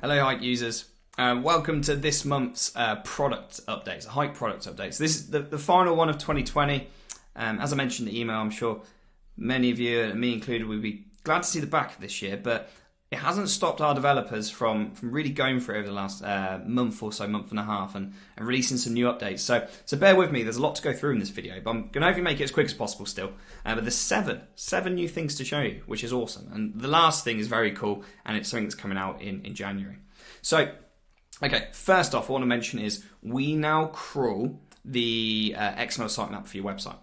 Hello Hike users, welcome to this month's product updates, Hike product updates. This is the final one of 2020. As I mentioned in the email, I'm sure many of you, and me included, would be glad to see the back of this year, but it hasn't stopped our developers from really going for it over the last month or so, month and a half, and releasing some new updates. So bear with me, there's a lot to go through in this video, but I'm going to hopefully make it as quick as possible still. But there's seven new things to show you, which is awesome. And the last thing is very cool, and it's something that's coming out in January. So, okay, first off, what I want to mention is we now crawl the XML sitemap for your website.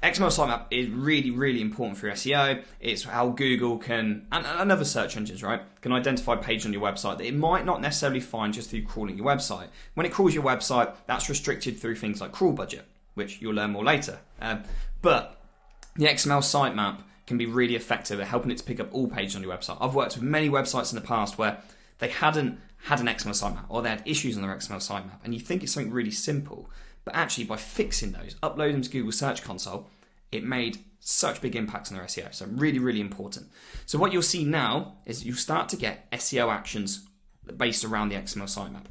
XML sitemap is really, really important for your SEO. It's how Google can, and other search engines, right, can identify pages on your website that it might not necessarily find just through crawling your website. When it crawls your website, that's restricted through things like crawl budget, which you'll learn more later. But the XML sitemap can be really effective at helping it to pick up all pages on your website. I've worked with many websites in the past where they hadn't had an XML sitemap, or they had issues on their XML sitemap, and you think it's something really simple. But actually, by fixing those, uploading them to Google Search Console, it made such big impacts on their SEO. So really, really important. So what you'll see now is you'll start to get SEO actions based around the XML sitemap.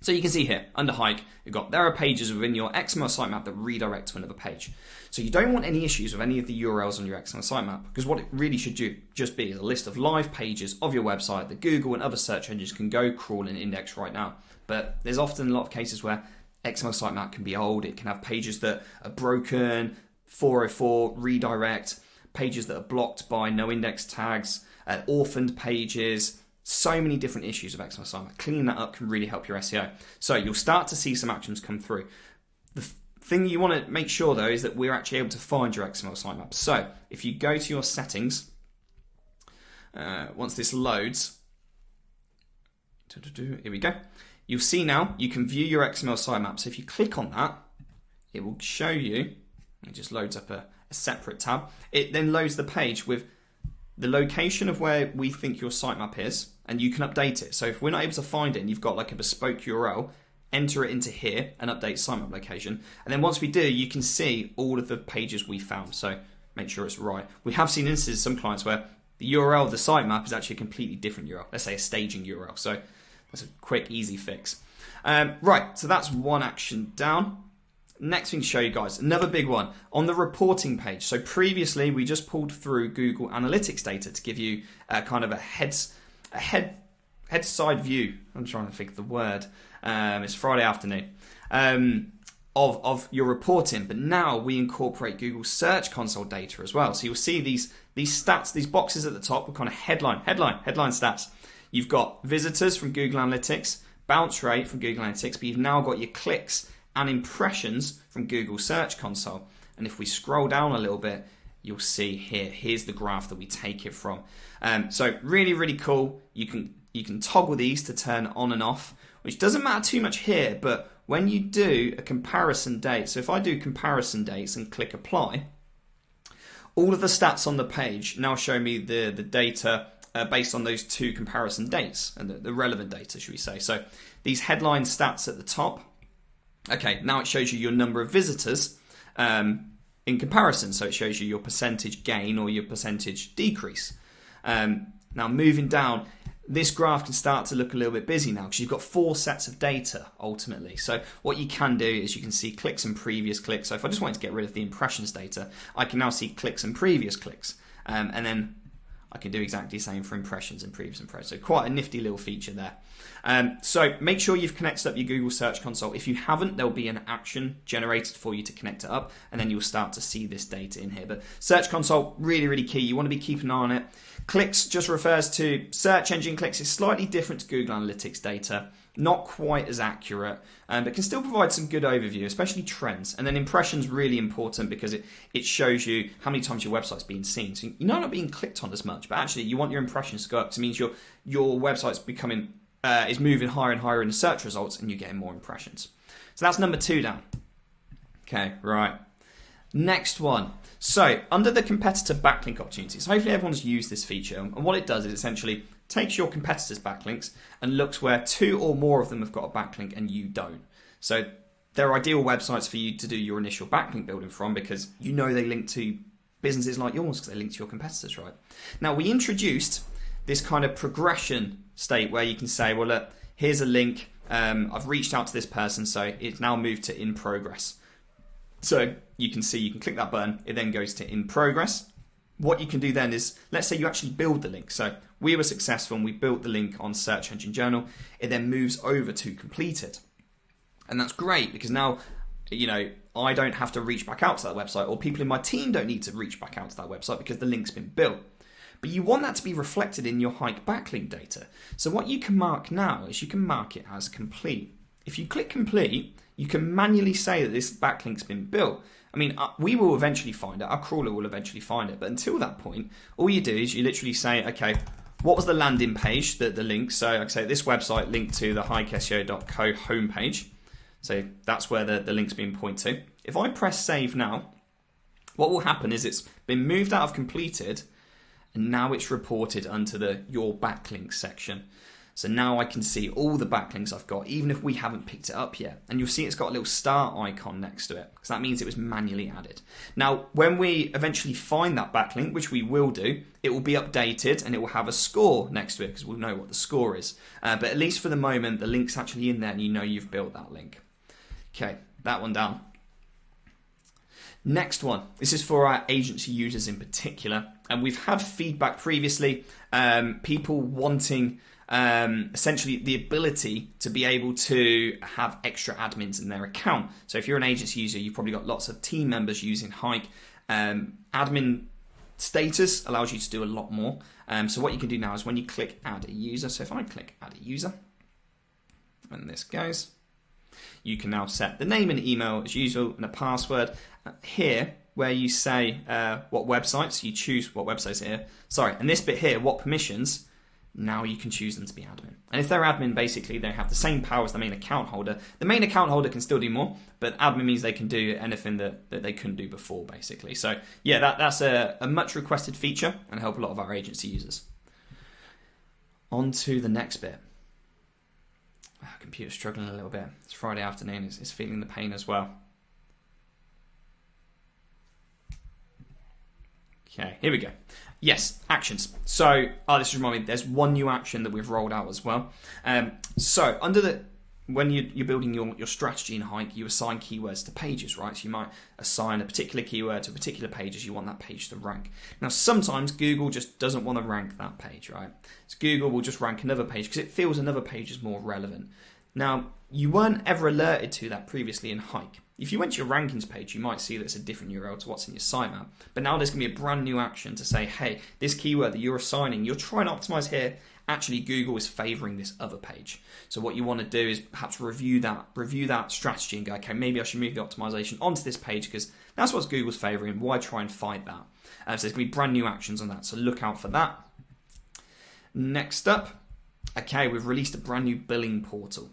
So you can see here, under Hike, there are pages within your XML sitemap that redirect to another page. So you don't want any issues with any of the URLs on your XML sitemap, because what it really should just be is a list of live pages of your website that Google and other search engines can go crawl and index right now. But there's often a lot of cases where XML sitemap can be old, it can have pages that are broken, 404 redirect, pages that are blocked by no index tags, orphaned pages, so many different issues of XML sitemap. Cleaning that up can really help your SEO. So you'll start to see some actions come through. The thing you want to make sure though is that we're actually able to find your XML sitemap. So if you go to your settings, once this loads, here we go. You'll see now you can view your XML sitemap. So if you click on that, it will show you. It just loads up a separate tab. It then loads the page with the location of where we think your sitemap is, and you can update it. So if we're not able to find it and you've got like a bespoke URL, enter it into here and update sitemap location. And then once we do, you can see all of the pages we found. So make sure it's right. We have seen instances, some clients, where the URL of the sitemap is actually a completely different URL. Let's say a staging URL. So that's a quick, easy fix. Right, so that's one action down. Next thing to show you guys, another big one on the reporting page. So previously we just pulled through Google Analytics data to give you kind of a head side view. I'm trying to think of the word. It's Friday afternoon of your reporting, but now we incorporate Google Search Console data as well. So you'll see these stats, these boxes at the top are kind of headline stats. You've got visitors from Google Analytics, bounce rate from Google Analytics, but you've now got your clicks and impressions from Google Search Console. And if we scroll down a little bit, you'll see here's the graph that we take it from. So really, really cool. You can toggle these to turn on and off, which doesn't matter too much here, but when you do a comparison date, so if I do comparison dates and click apply, all of the stats on the page now show me the data based on those two comparison dates, and the relevant data, should we say. So these headline stats at the top, okay, now it shows you your number of visitors in comparison. So it shows you your percentage gain or your percentage decrease. Now moving down, this graph can start to look a little bit busy now because you've got 4 sets of data ultimately. So what you can do is you can see clicks and previous clicks. So if I just wanted to get rid of the impressions data, I can now see clicks and previous clicks. And then I can do exactly the same for impressions and previous impressions. So quite a nifty little feature there. So make sure you've connected up your Google Search Console. If you haven't, there'll be an action generated for you to connect it up, and then you'll start to see this data in here. But Search Console, really, really key. You want to be keeping an eye on it. Clicks just refers to search engine clicks. It's slightly different to Google Analytics data. Not quite as accurate, but can still provide some good overview, especially trends. And then impressions, really important because it shows you how many times your website's being seen. So you're not being clicked on as much, but actually you want your impressions to go up. So it means your website's becoming is moving higher and higher in the search results, and you're getting more impressions. So that's number 2 down. Okay, right. Next one. So under the competitor backlink opportunities, hopefully everyone's used this feature, and what it does is essentially takes your competitors' backlinks and looks where 2 or more of them have got a backlink and you don't. So they're ideal websites for you to do your initial backlink building from, because you know they link to businesses like yours because they link to your competitors, right? Now we introduced this kind of progression state where you can say, well, look, here's a link. I've reached out to this person, so it's now moved to in progress. So you can see, you can click that button, it then goes to in progress. What you can do then is, let's say you actually build the link. So we were successful and we built the link on Search Engine Journal. It then moves over to completed. And that's great because now, I don't have to reach back out to that website, or people in my team don't need to reach back out to that website because the link's been built. But you want that to be reflected in your hike backlink data. So what you can mark now is you can mark it as complete. If you click complete, you can manually say that this backlink's been built. I mean, we will eventually find it. Our crawler will eventually find it. But until that point, all you do is you literally say, okay, what was the landing page, the link? So I say this website linked to the hikeseo.co homepage. So that's where the link's been pointed to. If I press save now, what will happen is it's been moved out of completed, and now it's reported under your backlinks section. So now I can see all the backlinks I've got, even if we haven't picked it up yet. And you'll see it's got a little star icon next to it, because that means it was manually added. Now, when we eventually find that backlink, which we will do, it will be updated and it will have a score next to it, because we'll know what the score is. But at least for the moment, the link's actually in there and you know you've built that link. Okay, that one down. Next one, this is for our agency users in particular, and we've had feedback previously, people wanting essentially the ability to be able to have extra admins in their account. So if you're an agency user, you've probably got lots of team members using Hike. Admin status allows you to do a lot more. So what you can do now is when you click add a user, so if I click add a user, and this goes, you can now set the name and email as usual and a password. Here, where you say what websites, you choose what websites here. Sorry, and this bit here, what permissions, now you can choose them to be admin. And if they're admin, basically they have the same power as the main account holder. The main account holder can still do more, but admin means they can do anything that they couldn't do before, basically. So yeah, that's a much requested feature and help a lot of our agency users. On to the next bit. Computer's struggling a little bit. It's Friday afternoon, it's feeling the pain as well. Okay, here we go. Yes, actions. So, this just reminded me, there's one new action that we've rolled out as well. So, when you're building your strategy in Hike, you assign keywords to pages, right? So you might assign a particular keyword to a particular page as you want that page to rank. Now, sometimes Google just doesn't want to rank that page, right? So Google will just rank another page because it feels another page is more relevant. Now, you weren't ever alerted to that previously in Hike. If you went to your rankings page, you might see that it's a different URL to what's in your sitemap. But now there's going to be a brand new action to say, hey, this keyword that you're assigning, you're trying to optimize here. Actually, Google is favoring this other page. So what you want to do is perhaps review that strategy and go, okay, maybe I should move the optimization onto this page because that's what Google's favoring. Why try and fight that? So there's going to be brand new actions on that. So look out for that. Next up, okay, we've released a brand new billing portal.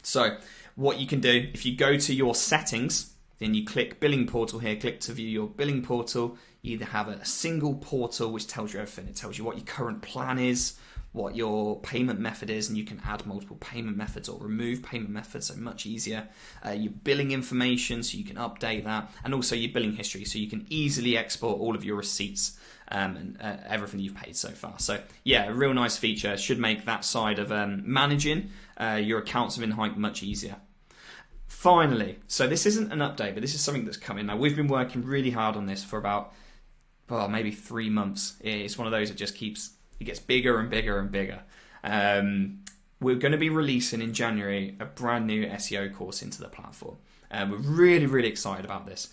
So what you can do, if you go to your settings, then you click billing portal here, click to view your billing portal. You either have a single portal which tells you everything. It tells you what your current plan is, what your payment method is, and you can add multiple payment methods or remove payment methods, so much easier. Your billing information, so you can update that, and also your billing history, so you can easily export all of your receipts and everything you've paid so far. So yeah, a real nice feature. Should make that side of managing your accounts within Hike much easier. Finally, so this isn't an update, but this is something that's coming. Now, we've been working really hard on this for about, maybe 3 months. It's one of those that just it gets bigger and bigger and bigger. We're going to be releasing in January a brand new SEO course into the platform. We're really, really excited about this.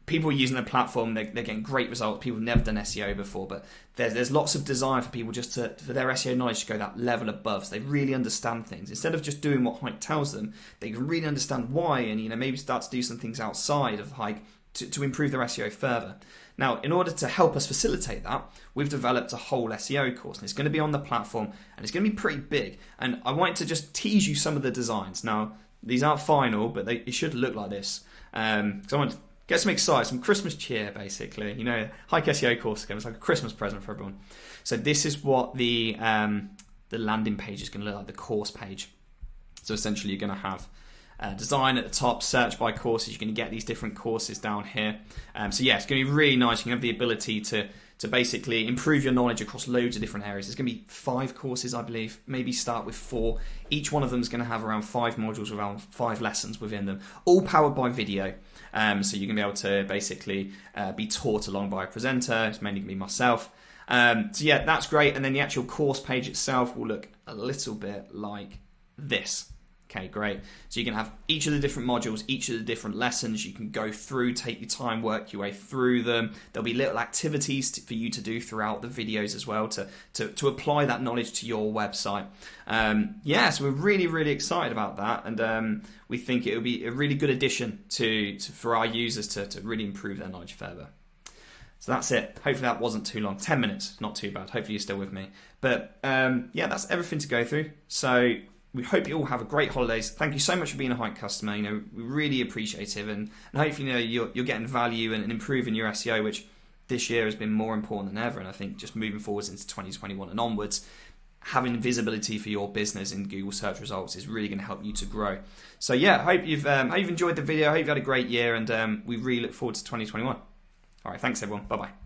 People are using the platform, they're getting great results. People have never done SEO before, but there's lots of desire for people just for their SEO knowledge to go that level above, so they really understand things. Instead of just doing what Hike tells them, they can really understand why and maybe start to do some things outside of Hike to improve their SEO further. Now, in order to help us facilitate that, we've developed a whole SEO course, and it's going to be on the platform, and it's going to be pretty big. And I wanted to just tease you some of the designs. Now, these aren't final, but it should look like this. So I want to get some excitement, some Christmas cheer, basically. Hike SEO course again. It's like a Christmas present for everyone. So this is what the landing page is going to look like, the course page. So essentially, you're going to have design at the top, search by courses. You're going to get these different courses down here. So yeah, it's going to be really nice. You can have the ability to basically improve your knowledge across loads of different areas. There's going to be 5 courses, I believe. Maybe start with 4. Each one of them is going to have around 5 modules, around 5 lessons within them, all powered by video. So you're going to be able to basically be taught along by a presenter. It's mainly going to be myself. So yeah, that's great. And then the actual course page itself will look a little bit like this. Okay, great. So you can have each of the different modules, each of the different lessons. You can go through, take your time, work your way through them. There'll be little activities for you to do throughout the videos as well to apply that knowledge to your website. Yeah, so we're really, really excited about that, and we think it will be a really good addition for our users to really improve their knowledge further. So that's it. Hopefully that wasn't too long. 10 minutes, not too bad. Hopefully you're still with me. But yeah, that's everything to go through. So we hope you all have a great holidays. Thank you so much for being a Hike customer. We really appreciate it, and hopefully you're getting value and improving your SEO, which this year has been more important than ever. And I think just moving forwards into 2021 and onwards, having visibility for your business in Google search results is really going to help you to grow. So yeah, hope you've enjoyed the video. I hope you've had a great year, and we really look forward to 2021. All right, thanks everyone. Bye bye.